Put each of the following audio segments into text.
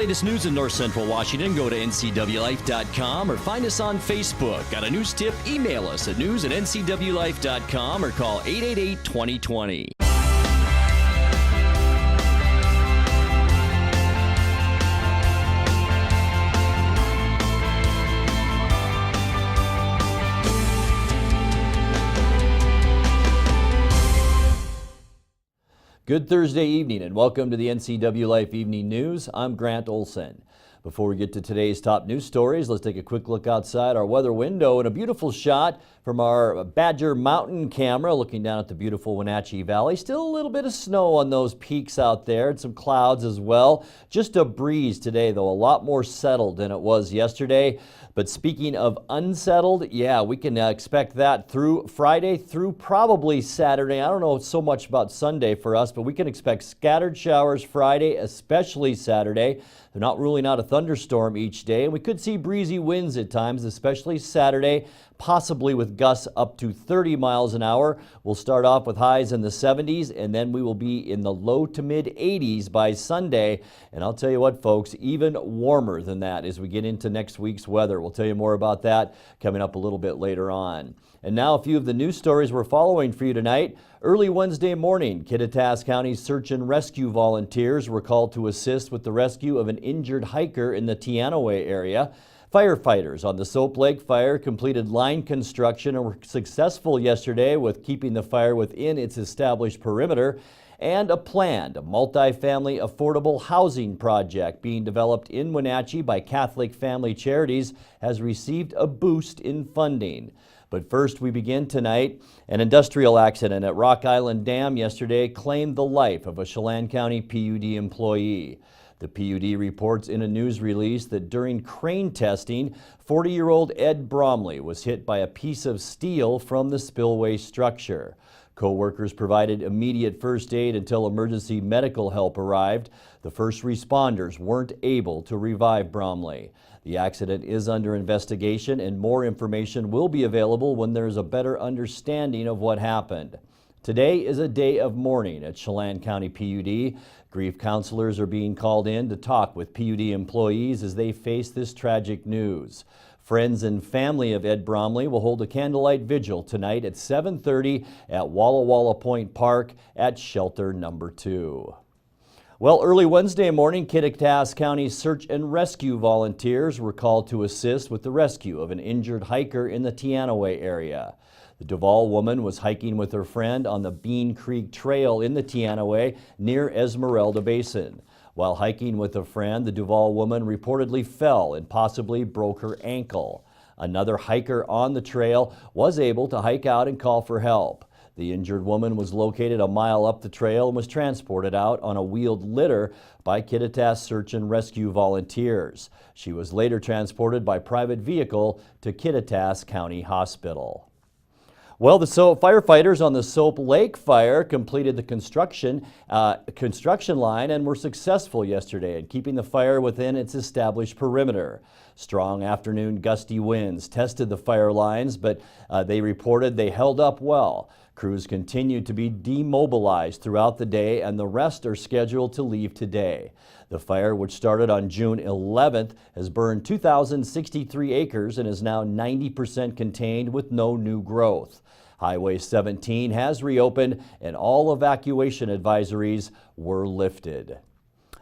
latest news in North Central Washington, go to ncwlife.com or find us on Facebook. Got a news tip? Email us at news@ncwlife.com or call 888-2020. Good Thursday evening and welcome to the NCW Life Evening News. I'm Grant Olson. Before we get to today's top news stories, let's take a quick look outside our weather window and a beautiful shot from our Badger Mountain camera looking down at the beautiful Wenatchee Valley. Still a little bit of snow on those peaks out there and some clouds as well. Just a breeze today, though, a lot more settled than it was yesterday. But speaking of unsettled, yeah, we can expect that through Friday through probably Saturday. I don't know so much about Sunday for us, but we can expect scattered showers Friday, especially Saturday. They're not ruling out a thunderstorm each day, and we could see breezy winds at times, especially Saturday, possibly with gusts up to 30 miles an hour. We'll start off with highs in the 70s, and then we will be in the low to mid 80s by Sunday. And I'll tell you what, folks, even warmer than that as we get into next week's weather. We'll tell you more about that coming up a little bit later on. And now a few of the news stories we're following for you tonight. Early Wednesday morning, Kittitas County search and rescue volunteers were called to assist with the rescue of an injured hiker in the Teanaway area. Firefighters on the Soap Lake fire completed line construction and were successful yesterday with keeping the fire within its established perimeter. And a planned multi-family affordable housing project being developed in Wenatchee by Catholic Family Charities has received a boost in funding. But first, we begin tonight. An industrial accident at Rock Island Dam yesterday claimed the life of a Chelan County PUD employee. The PUD reports in a news release that during crane testing, 40-year-old Ed Bromley was hit by a piece of steel from the spillway structure. Co-workers provided immediate first aid until emergency medical help arrived. The first responders weren't able to revive Bromley. The accident is under investigation and more information will be available when there's a better understanding of what happened. Today is a day of mourning at Chelan County PUD. Grief counselors are being called in to talk with PUD employees as they face this tragic news. Friends and family of Ed Bromley will hold a candlelight vigil tonight at 7:30 at Walla Walla Point Park at shelter number 2. Well, early Wednesday morning, Kittitas County search and rescue volunteers were called to assist with the rescue of an injured hiker in the Teanaway area. The Duval woman was hiking with her friend on the Bean Creek Trail in the Teanaway near Esmeralda Basin. While hiking with a friend, the Duval woman reportedly fell and possibly broke her ankle. Another hiker on the trail was able to hike out and call for help. The injured woman was located a mile up the trail and was transported out on a wheeled litter by Kittitas search and rescue volunteers. She was later transported by private vehicle to Kittitas County Hospital. Well, the firefighters on the Soap Lake fire completed the construction line and were successful yesterday in keeping the fire within its established perimeter. Strong afternoon gusty winds tested the fire lines, but they reported they held up well. Crews continued to be demobilized throughout the day, and the rest are scheduled to leave today. The fire, which started on June 11th, has burned 2,063 acres and is now 90% contained with no new growth. Highway 17 has reopened and all evacuation advisories were lifted.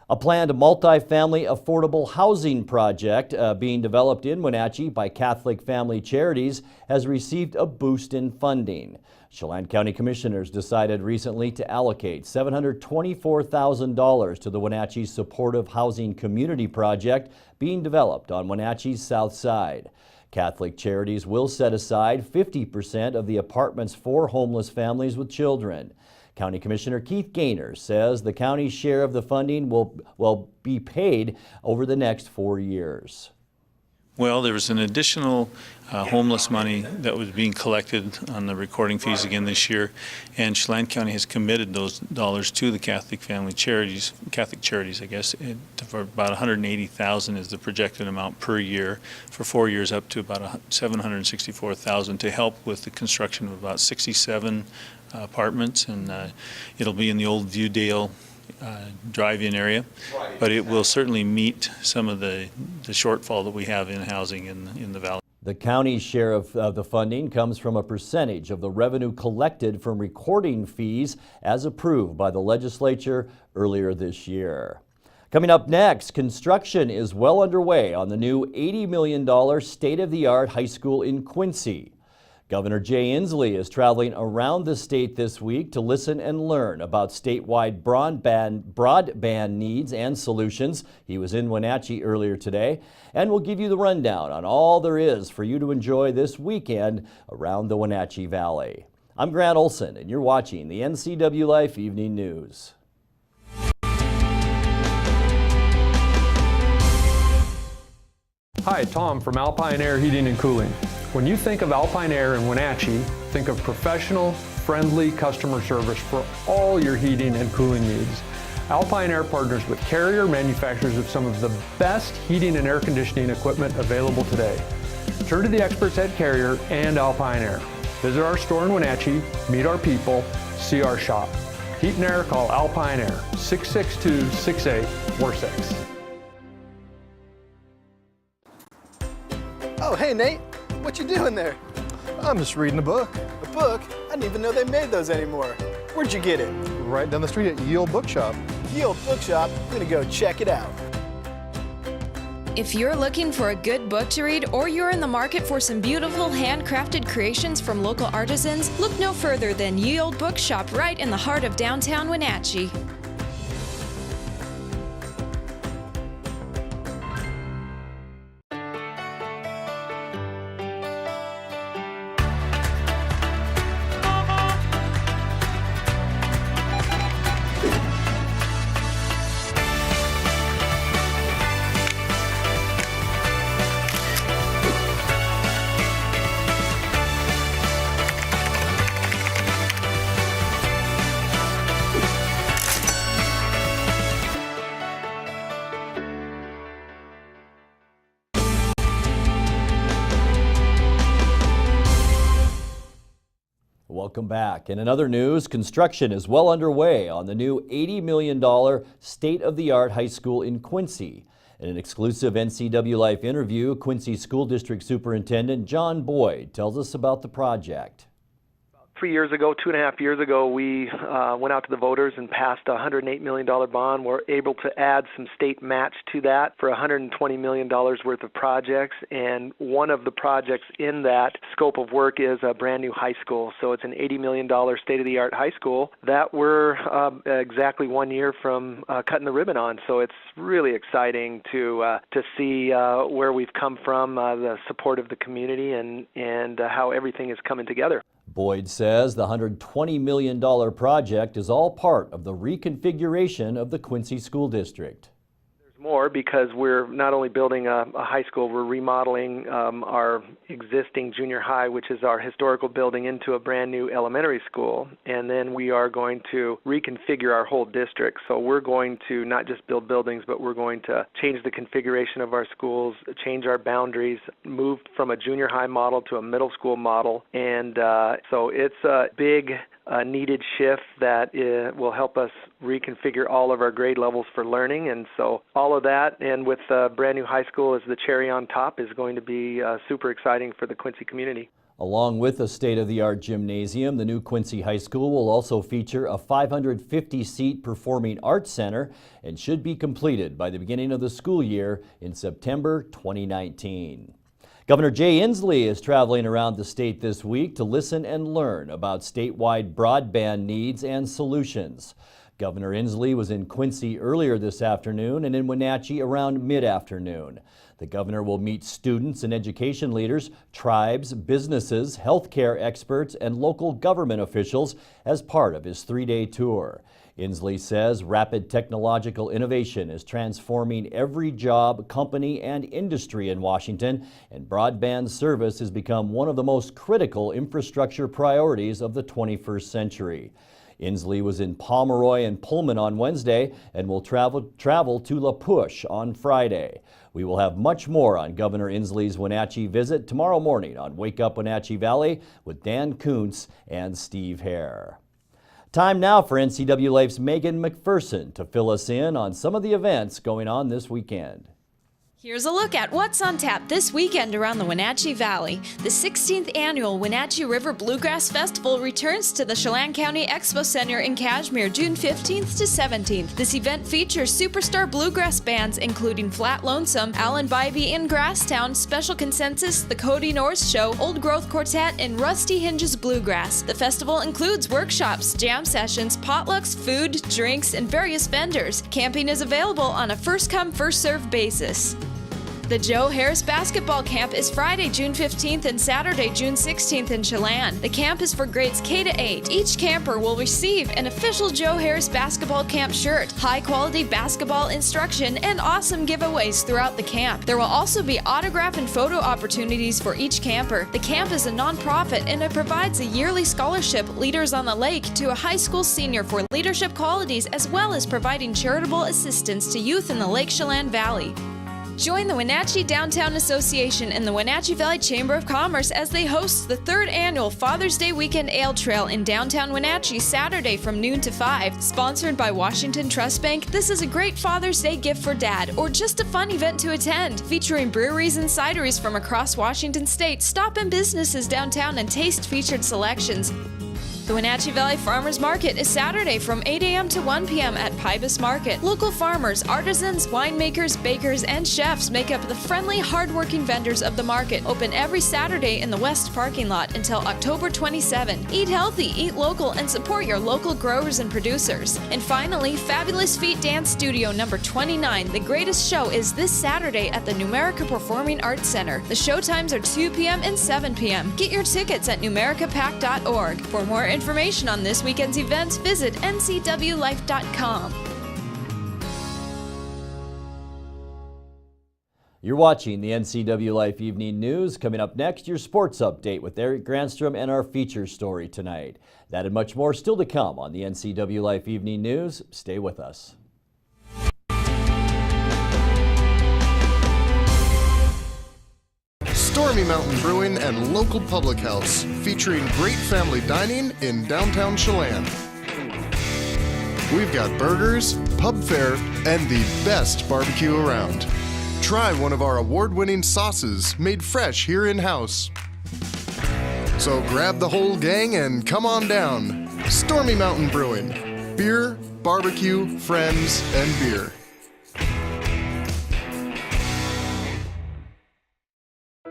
A planned multi-family affordable housing project being developed in Wenatchee by Catholic Family Charities has received a boost in funding. Chelan County Commissioners decided recently to allocate $724,000 to the Wenatchee Supportive Housing Community Project being developed on Wenatchee's south side. Catholic Charities will set aside 50% of the apartments for homeless families with children. County Commissioner Keith Gaynor says the county's share of the funding will be paid over the next 4 years. Well, there was an additional homeless money that was being collected on the recording fees again this year, and Chelan County has committed those dollars to the Catholic Charities, I guess, for about $180,000 is the projected amount per year for 4 years, up to about $764,000 to help with the construction of about 67 apartments, and it'll be in the old Viewdale drive-in area, but it will certainly meet some of the shortfall that we have in housing in the valley. The county's share of the funding comes from a percentage of the revenue collected from recording fees as approved by the legislature earlier this year. Coming up next, construction is well underway on the new $80 million state-of-the-art high school in Quincy. Governor Jay Inslee is traveling around the state this week to listen and learn about statewide broadband needs and solutions. He was in Wenatchee earlier today, and we'll give you the rundown on all there is for you to enjoy this weekend around the Wenatchee Valley. I'm Grant Olson, and you're watching the NCW Life Evening News. Hi, Tom from Alpine Air Heating and Cooling. When you think of Alpine Air in Wenatchee, think of professional, friendly customer service for all your heating and cooling needs. Alpine Air partners with Carrier, manufacturers of some of the best heating and air conditioning equipment available today. Turn to the experts at Carrier and Alpine Air. Visit our store in Wenatchee, meet our people, see our shop. Heat and air, call Alpine Air, 662-6846. Oh, hey, Nate. What you doing there? I'm just reading a book. A book? I didn't even know they made those anymore. Where'd you get it? Right down the street at Yield Bookshop. Yield Bookshop. I'm gonna go check it out. If you're looking for a good book to read or you're in the market for some beautiful handcrafted creations from local artisans, look no further than Yield Bookshop right in the heart of downtown Wenatchee. Welcome back. And in other news, construction is well underway on the new $80 million state-of-the-art high school in Quincy. In an exclusive NCW Life interview, Quincy School District Superintendent John Boyd tells us about the project. 3 years ago, 2.5 years ago, we went out to the voters and passed a $108 million bond. We're able to add some state match to that for $120 million worth of projects. And one of the projects in that scope of work is a brand new high school. So it's an $80 million state-of-the-art high school that we're exactly 1 year from cutting the ribbon on. So it's really exciting to see where we've come from, the support of the community, and how everything is coming together. Boyd says the $120 million project is all part of the reconfiguration of the Quincy School District. There's more because we're not only building a high school, we're remodeling our existing junior high, which is our historical building, into a brand new elementary school. And then we are going to reconfigure our whole district. So we're going to not just build buildings, but we're going to change the configuration of our schools, change our boundaries, move from a junior high model to a middle school model. And so it's a big needed shift that will help us reconfigure all of our grade levels for learning. And so all of that, and with a brand new high school as the cherry on top, is going to be super exciting for the Quincy community. Along with a state-of-the-art gymnasium, the new Quincy High School will also feature a 550-seat performing arts center and should be completed by the beginning of the school year in September 2019. Governor Jay Inslee is traveling around the state this week to listen and learn about statewide broadband needs and solutions. Governor Inslee was in Quincy earlier this afternoon and in Wenatchee around mid-afternoon. The governor will meet students and education leaders, tribes, businesses, healthcare experts, and local government officials as part of his three-day tour. Inslee says rapid technological innovation is transforming every job, company, and industry in Washington, and broadband service has become one of the most critical infrastructure priorities of the 21st century. Inslee was in Pomeroy and Pullman on Wednesday and will travel to La Push on Friday. We will have much more on Governor Inslee's Wenatchee visit tomorrow morning on Wake Up Wenatchee Valley with Dan Kuntz and Steve Hare. Time now for NCW Life's Megan McPherson to fill us in on some of the events going on this weekend. Here's a look at what's on tap this weekend around the Wenatchee Valley. The 16th annual Wenatchee River Bluegrass Festival returns to the Chelan County Expo Center in Cashmere June 15th to 17th. This event features superstar bluegrass bands including Flat Lonesome, Alan Bybee in Grasstown, Special Consensus, the Cody North Show, Old Growth Quartet, and Rusty Hinges Bluegrass. The festival includes workshops, jam sessions, potlucks, food, drinks, and various vendors. Camping is available on a first-come, first-served basis. The Joe Harris Basketball Camp is Friday, June 15th and Saturday, June 16th in Chelan. The camp is for grades K to 8. Each camper will receive an official Joe Harris Basketball Camp shirt, high-quality basketball instruction, and awesome giveaways throughout the camp. There will also be autograph and photo opportunities for each camper. The camp is a nonprofit and it provides a yearly scholarship, Leaders on the Lake, to a high school senior for leadership qualities, as well as providing charitable assistance to youth in the Lake Chelan Valley. Join the Wenatchee Downtown Association and the Wenatchee Valley Chamber of Commerce as they host the 3rd annual Father's Day Weekend Ale Trail in downtown Wenatchee Saturday from noon to 5. Sponsored by Washington Trust Bank, this is a great Father's Day gift for Dad or just a fun event to attend. Featuring breweries and cideries from across Washington State, stop in businesses downtown and taste featured selections. The Wenatchee Valley Farmers Market is Saturday from 8 a.m. to 1 p.m. at Pybus Market. Local farmers, artisans, winemakers, bakers, and chefs make up the friendly, hardworking vendors of the market. Open every Saturday in the West parking lot until October 27. Eat healthy, eat local, and support your local growers and producers. And finally, Fabulous Feet Dance Studio number 29. The greatest show is this Saturday at the Numerica Performing Arts Center. The show times are 2 p.m. and 7 p.m. Get your tickets at numericapac.org. For more information on this weekend's events, visit ncwlife.com. You're watching the NCW Life Evening News. Coming up next, your sports update with Eric Granstrom and our feature story tonight. That and much more still to come on the NCW Life Evening News. Stay with us. Stormy Mountain Brewing and local public house, featuring great family dining in downtown Chelan. We've got burgers, pub fare, and the best barbecue around. Try one of our award-winning sauces made fresh here in-house. So grab the whole gang and come on down. Stormy Mountain Brewing. Beer, barbecue, friends, and beer.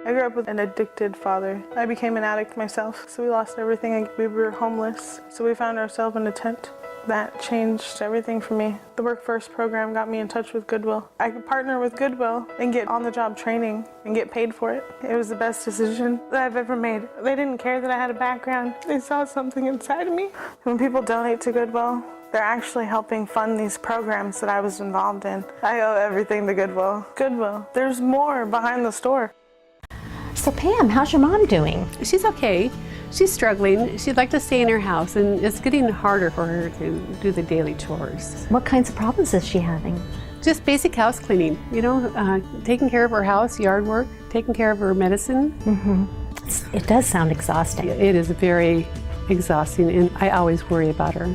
I grew up with an addicted father. I became an addict myself, so we lost everything. We were homeless, so we found ourselves in a tent. That changed everything for me. The Work First program got me in touch with Goodwill. I could partner with Goodwill and get on-the-job training and get paid for it. It was the best decision that I've ever made. They didn't care that I had a background. They saw something inside of me. When people donate to Goodwill, they're actually helping fund these programs that I was involved in. I owe everything to Goodwill. Goodwill, there's more behind the store. So Pam, how's your mom doing? She's okay. She's struggling. She'd like to stay in her house, and it's getting harder for her to do the daily chores. What kinds of problems is she having? Just basic house cleaning, you know, taking care of her house, yard work, taking care of her medicine. Mm-hmm. It does sound exhausting. It is very exhausting, and I always worry about her.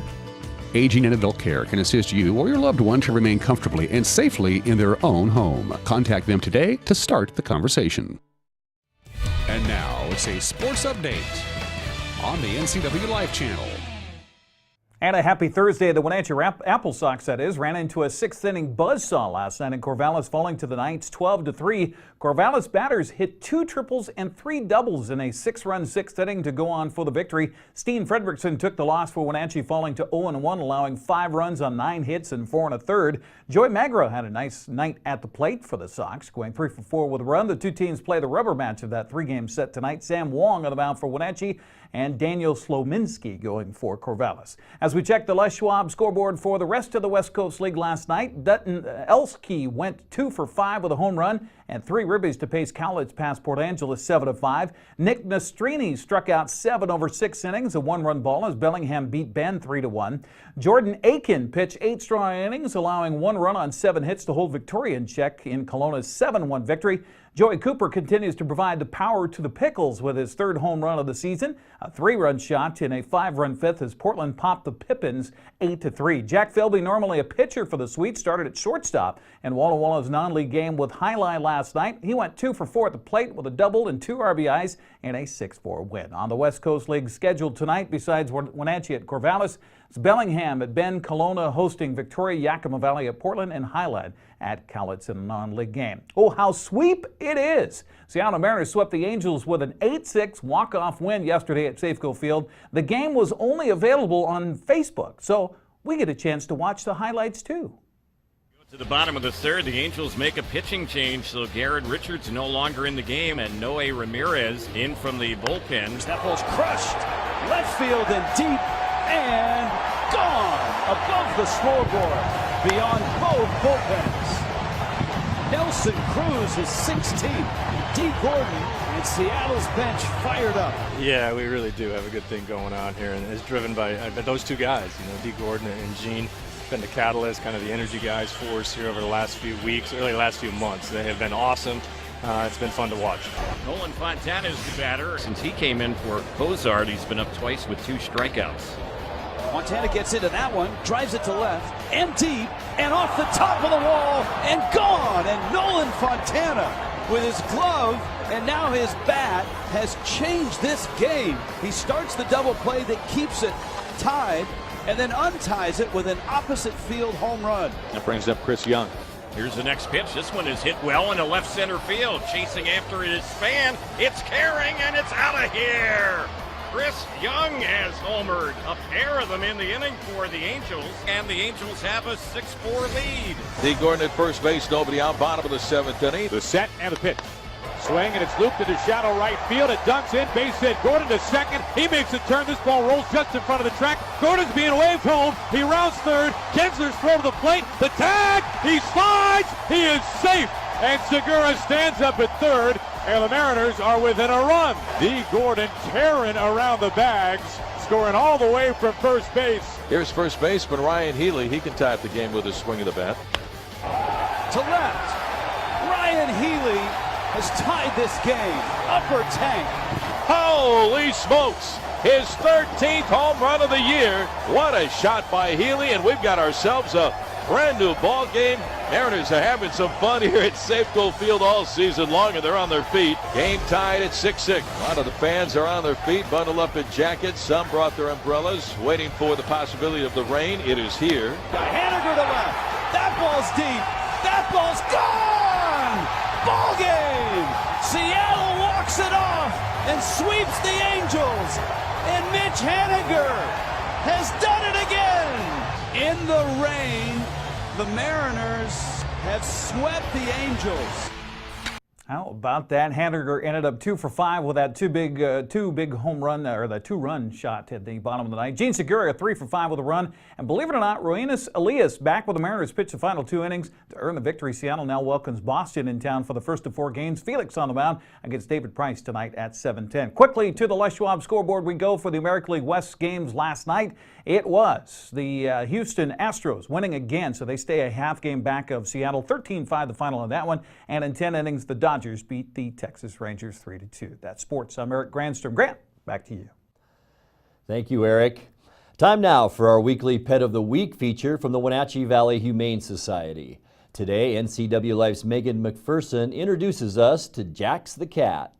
Aging and Adult Care can assist you or your loved one to remain comfortably and safely in their own home. Contact them today to start the conversation. And now it's a sports update on the NCW Life channel. And a happy Thursday. The Wenatchee Apple Sox, that is, ran into a 6th inning buzzsaw last night in Corvallis, falling to the Knights 12-3. Corvallis batters hit 2 triples and 3 doubles in a 6-run 6th inning to go on for the victory. Steen Fredrickson took the loss for Wenatchee, falling to 0-1, allowing 5 runs on 9 hits and 4 1/3. Joey Magro had a nice night at the plate for the Sox, going 3 for 4 with a run. The two teams play the rubber match of that 3-game set tonight. Sam Wong on the mound for Wenatchee and Daniel Slominski going for Corvallis. As we check the Les Schwab scoreboard for the rest of the West Coast League last night, Dutton Elski went 2 for 5 with a home run and 3 ribbies to pace Cowlitz past Port Angeles 7-5. Nick Nastrini struck out 7 over 6 innings, a 1-run ball as Bellingham beat Bend 3-1. Jordan Aiken pitched 8 strong innings, allowing 1 run on 7 hits to hold Victoria in check in Kelowna's 7-1 victory. Joey Cooper continues to provide the power to the Pickles with his third home run of the season, a 3-run shot in a 5-run fifth as Portland popped the Pippins 8-3. Jack Philby, normally a pitcher for the Sweets, started at shortstop in Walla Walla's non-league game with highlight last night. He went 2 for 4 at the plate with a double and 2 RBIs in a 6-4 win. On the West Coast League scheduled tonight, besides Wenatchee at Corvallis, it's Bellingham at Ben, Kelowna hosting Victoria, Yakima Valley at Portland, and Highland at Cowlitz in a non-league game. Oh, how sweep it is! Seattle Mariners swept the Angels with an 8-6 walk-off win yesterday at Safeco Field. The game was only available on Facebook, so we get a chance to watch the highlights too. To the bottom of the third, the Angels make a pitching change, so Garrett Richards no longer in the game, and Noe Ramirez in from the bullpen. That ball's crushed, left field and deep, and gone above the scoreboard, beyond both bullpens. Nelson Cruz is 16th. D. Gordon and Seattle's bench fired up. Yeah, we really do have a good thing going on here, and it's driven by those two guys, D. Gordon and Gene. Been the catalyst, kind of the energy guys for us here over the last few weeks, really last few months. They have been awesome. It's been fun to watch. Nolan Fontana is the batter. Since he came in for Cozart, he's been up twice with 2 strikeouts. Montana gets into that one, drives it to left, and deep, and off the top of the wall, and gone! And Nolan Fontana, with his glove, and now his bat, has changed this game. He starts the double play that keeps it tied, and then unties it with an opposite field home run. That brings up Chris Young. Here's the next pitch. This one is hit well into left center field. Chasing after it is Span. It's carrying, and it's out of here. Chris Young has homered. A pair of them in the inning for the Angels, and the Angels have a 6-4 lead. D. Gordon at first base, nobody out, bottom of the 7th inning. The set and the pitch. Swing, and it's looped into shallow right field. It dunks in, base hit. Gordon to second. He makes a turn. This ball rolls just in front of the track. Gordon's being waved home. He rounds third. Kinsler's throw to the plate. The tag. He slides. He is safe. And Segura stands up at third. And the Mariners are within a run. D. Gordon tearing around the bags, scoring all the way from first base. Here's first baseman Ryan Healy. He can tie up the game with a swing of the bat. To left. Ryan Healy has tied this game. Upper tank. Holy smokes! His 13th home run of the year. What a shot by Healy, and we've got ourselves a brand new ball game. Mariners are having some fun here at Safeco Field all season long, and they're on their feet. Game tied at 6-6. A lot of the fans are on their feet, bundled up in jackets. Some brought their umbrellas, waiting for the possibility of the rain. It is here. Haniger to left. That ball's deep. That ball's gone! Ball game! Seattle walks it off and sweeps the Angels. And Mitch Haniger has done it again. In the rain, the Mariners have swept the Angels. How about that? Haniger ended up 2 for 5 with that two big home run, or the 2-run shot at the bottom of the ninth. Gene Segura 3 for 5 with a run, and believe it or not, Roenis Elias back with the Mariners pitched the final 2 innings to earn the victory. Seattle now welcomes Boston in town for the first of 4 games. Felix on the mound against David Price tonight at 7:10. Quickly to the Les Schwab scoreboard we go for the American League West games last night. It was the Houston Astros winning again, so they stay a half game back of Seattle. 13-5 the final in that one, and in 10 innings the Dodgers beat the Texas Rangers 3-2. That's sports. I'm Eric Granstrom. Grant, back to you. Thank you, Eric. Time now for our weekly Pet of the Week feature from the Wenatchee Valley Humane Society. Today, NCW Life's Megan McPherson introduces us to Jax the cat.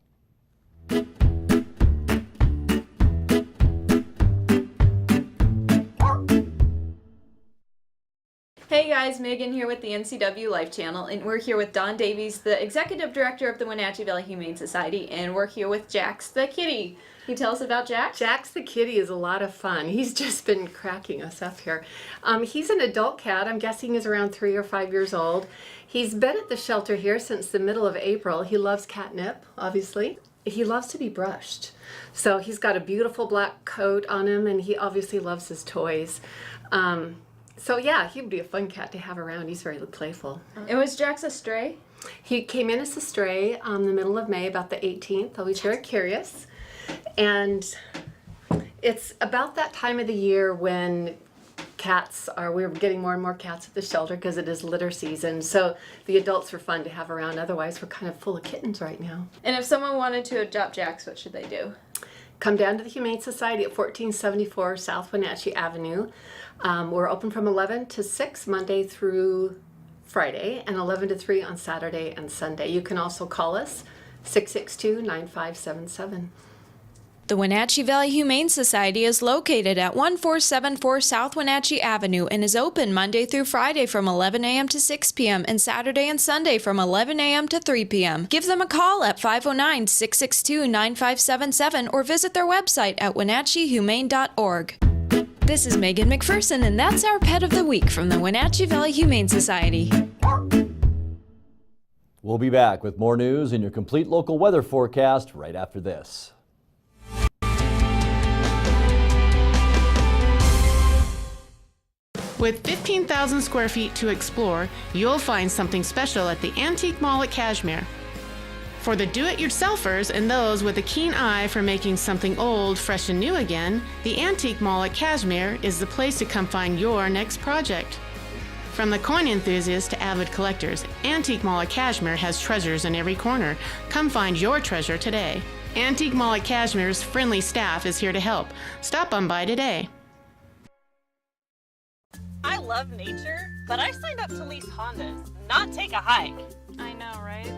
Hey guys, Megan here with the NCW Life channel, and we're here with Don Davies, the Executive Director of the Wenatchee Valley Humane Society, and we're here with Jax the kitty. Can you tell us about Jax? Jax the kitty is a lot of fun. He's just been cracking us up here. He's an adult cat. I'm guessing he's around 3 or 5 years old. He's been at the shelter here since the middle of April. He loves catnip, obviously. He loves to be brushed. So he's got a beautiful black coat on him, and he obviously loves his toys. So yeah, he'd be a fun cat to have around. He's very playful. And was Jax a stray? He came in as a stray the middle of May, about the 18th. Always very curious. And it's about that time of the year when we're getting more and more cats at the shelter because it is litter season. So the adults are fun to have around. Otherwise, we're kind of full of kittens right now. And if someone wanted to adopt Jax, what should they do? Come down to the Humane Society at 1474 South Wenatchee Avenue. We're open from 11 to 6 Monday through Friday and 11 to 3 on Saturday and Sunday. You can also call us 662-9577. The Wenatchee Valley Humane Society is located at 1474 South Wenatchee Avenue and is open Monday through Friday from 11 a.m. to 6 p.m. and Saturday and Sunday from 11 a.m. to 3 p.m. Give them a call at 509-662-9577 or visit their website at wenatcheehumane.org. This is Megan McPherson, and that's our Pet of the Week from the Wenatchee Valley Humane Society. We'll be back with more news and your complete local weather forecast right after this. With 15,000 square feet to explore, you'll find something special at the Antique Mall at Cashmere. For the do-it-yourselfers and those with a keen eye for making something old fresh and new again, the Antique Mall at Cashmere is the place to come find your next project. From the coin enthusiasts to avid collectors, Antique Mall at Cashmere has treasures in every corner. Come find your treasure today. Antique Mall at Cashmere's friendly staff is here to help. Stop on by today. I love nature, but I signed up to lease Hondas, not take a hike. I know, right?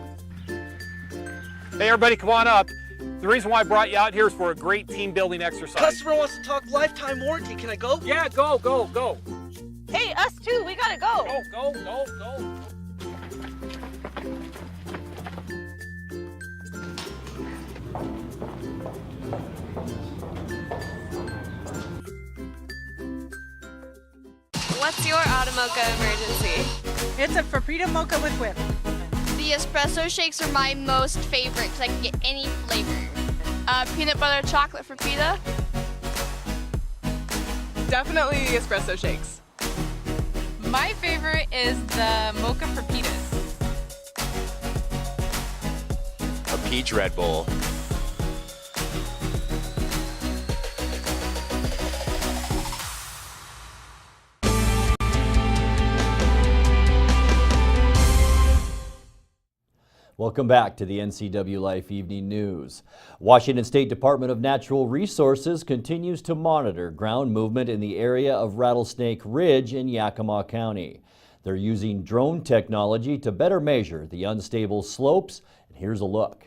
Hey everybody, come on up. The reason why I brought you out here is for a great team building exercise. Customer wants to talk lifetime warranty. Can I go? Yeah, go. Hey, us too, we gotta go. Go. What's your Automocha emergency? It's a Frappuccino mocha with whip. The espresso shakes are my most favorite because I can get any flavor. Peanut butter chocolate for pita. Definitely the espresso shakes. My favorite is the mocha for pitas. A peach Red Bull. Welcome back to the NCW Life Evening News. Washington State Department of Natural Resources continues to monitor ground movement in the area of Rattlesnake Ridge in Yakima County. They're using drone technology to better measure the unstable slopes. And here's a look.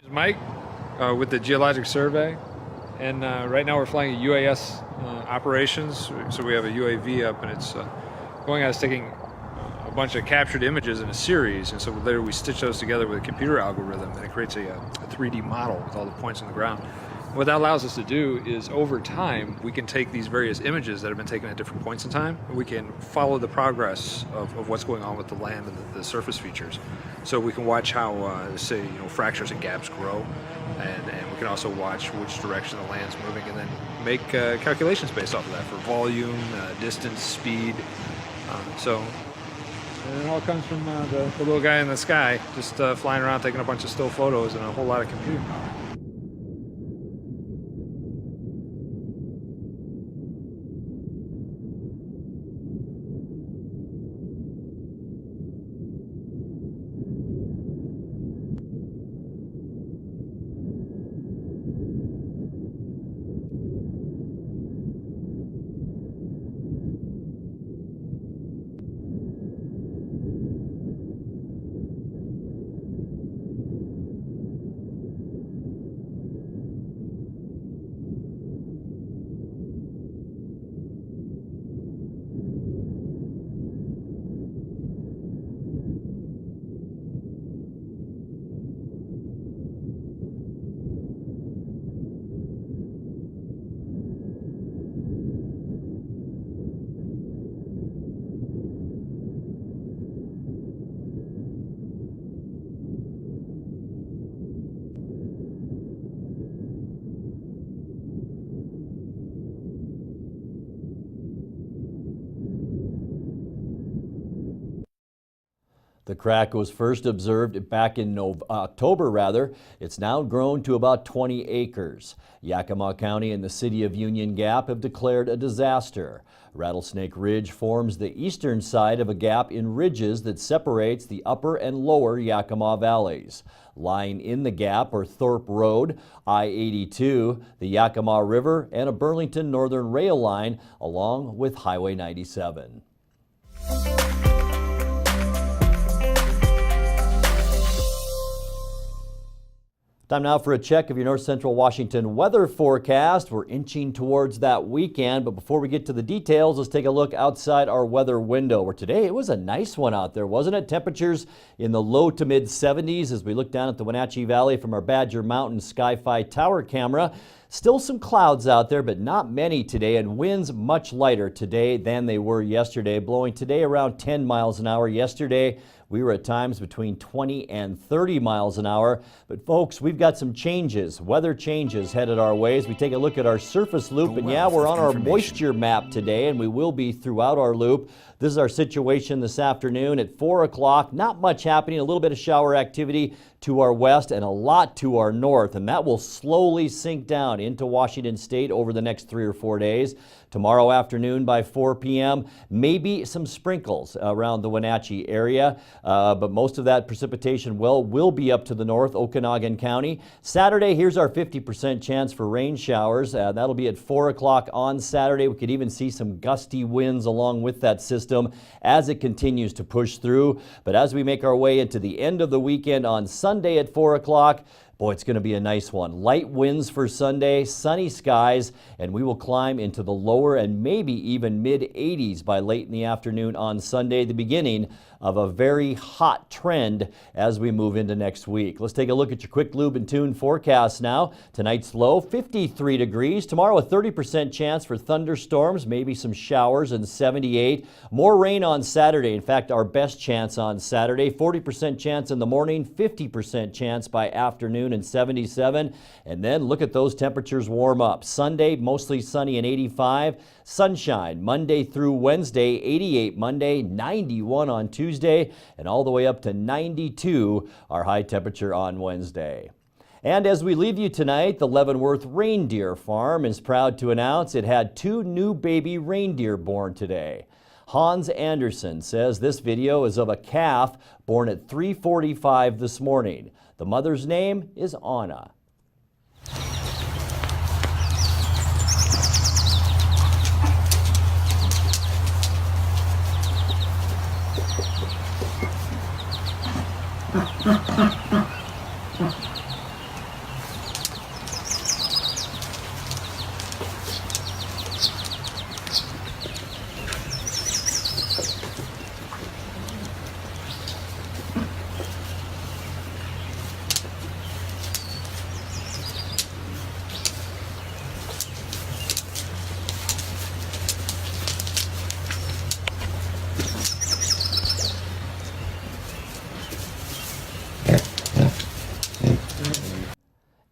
My name is Mike with the Geologic Survey, and right now we're flying a UAS operations. So we have a UAV up, and it's going out, it's taking a bunch of captured images in a series, and so later we stitch those together with a computer algorithm, and it creates a 3D model with all the points on the ground. What that allows us to do is, over time, we can take these various images that have been taken at different points in time, and we can follow the progress of what's going on with the land and the surface features. So we can watch how, say, fractures and gaps grow, and we can also watch which direction the land's moving, and then make calculations based off of that for volume, distance, speed. And it all comes from the little guy in the sky, just flying around taking a bunch of still photos and a whole lot of computing power. the crack was first observed back in October, it's now grown to about 20 acres. Yakima County and the city of Union Gap have declared a disaster. Rattlesnake Ridge forms the eastern side of a gap in ridges that separates the upper and lower Yakima valleys. Lying in the gap are Thorpe Road, I-82, the Yakima River, and a Burlington Northern Rail line, along with Highway 97. Time now for a check of your North Central Washington weather forecast. We're inching towards that weekend, but before we get to the details, let's take a look outside our weather window, where today it was a nice one out there, wasn't it? Temperatures in the low to mid 70s as we look down at the Wenatchee Valley from our Badger Mountain Sky-Fi tower camera. Still some clouds out there, but not many today, and winds much lighter today than they were yesterday, blowing today around 10 miles an hour. Yesterday, we were at times between 20 and 30 miles an hour. But folks, we've got some changes, weather changes headed our way as we take a look at our surface loop. And yeah, we're on our moisture map today, and we will be throughout our loop. This is our situation this afternoon at 4 o'clock. Not much happening, a little bit of shower activity to our west and a lot to our north, and that will slowly sink down into Washington State over the next 3 or 4 days. Tomorrow afternoon by 4 p.m., maybe some sprinkles around the Wenatchee area, but most of that precipitation will be up to the north, Okanagan County. Saturday, here's our 50% chance for rain showers. That'll be at 4 o'clock on Saturday. We could even see some gusty winds along with that system as it continues to push through. But as we make our way into the end of the weekend on Sunday at 4 o'clock, boy, it's going to be a nice one. Light winds for Sunday, sunny skies, and we will climb into the lower and maybe even mid-80s by late in the afternoon on Sunday, the beginning of a very hot trend as we move into next week. Let's take a look at your quick lube and tune forecast now. Tonight's low, 53 degrees. Tomorrow, a 30% chance for thunderstorms, maybe some showers, and 78. More rain on Saturday. In fact, our best chance on Saturday, 40% chance in the morning, 50% chance by afternoon, and 77. And then look at those temperatures warm up. Sunday, mostly sunny and 85. Sunshine Monday through Wednesday, 88 Monday, 91 on Tuesday, and all the way up to 92, our high temperature on Wednesday. And as we leave you tonight, the Leavenworth Reindeer Farm is proud to announce it had 2 new baby reindeer born today. Hans Anderson says this video is of a calf born at 3:45 this morning. The mother's name is Anna.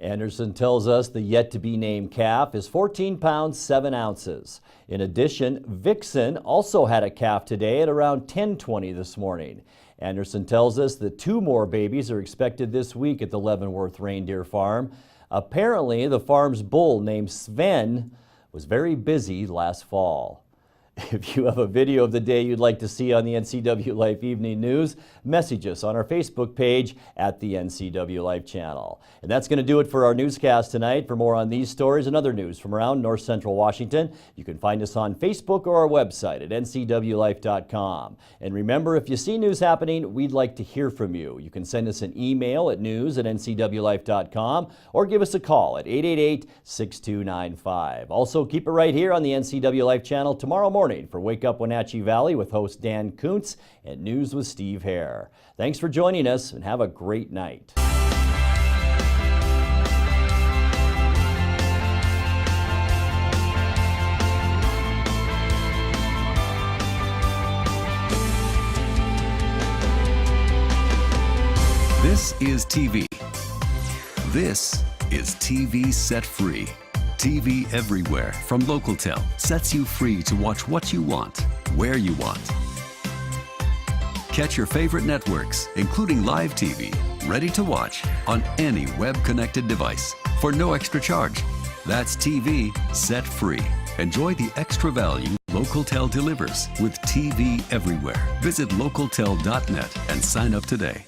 Anderson tells us the yet-to-be-named calf is 14 pounds 7 ounces. In addition, Vixen also had a calf today at around 10:20 this morning. Anderson tells us that 2 more babies are expected this week at the Leavenworth Reindeer Farm. Apparently, the farm's bull named Sven was very busy last fall. If you have a video of the day you'd like to see on the NCW Life Evening News, message us on our Facebook page at the NCW Life channel. And that's going to do it for our newscast tonight. For more on these stories and other news from around North Central Washington, you can find us on Facebook or our website at ncwlife.com. And remember, if you see news happening, we'd like to hear from you. You can send us an email at news@ncwlife.com or give us a call at 888-6295. Also, keep it right here on the NCW Life channel tomorrow morning for Wake Up Wenatchee Valley with host Dan Kuntz and News with Steve Hare. Thanks for joining us and have a great night. This is TV. This is TV Set Free. TV everywhere from Localtel sets you free to watch what you want, where you want. Catch your favorite networks, including live TV, ready to watch on any web-connected device for no extra charge. That's TV set free. Enjoy the extra value Localtel delivers with TV everywhere. Visit localtel.net and sign up today.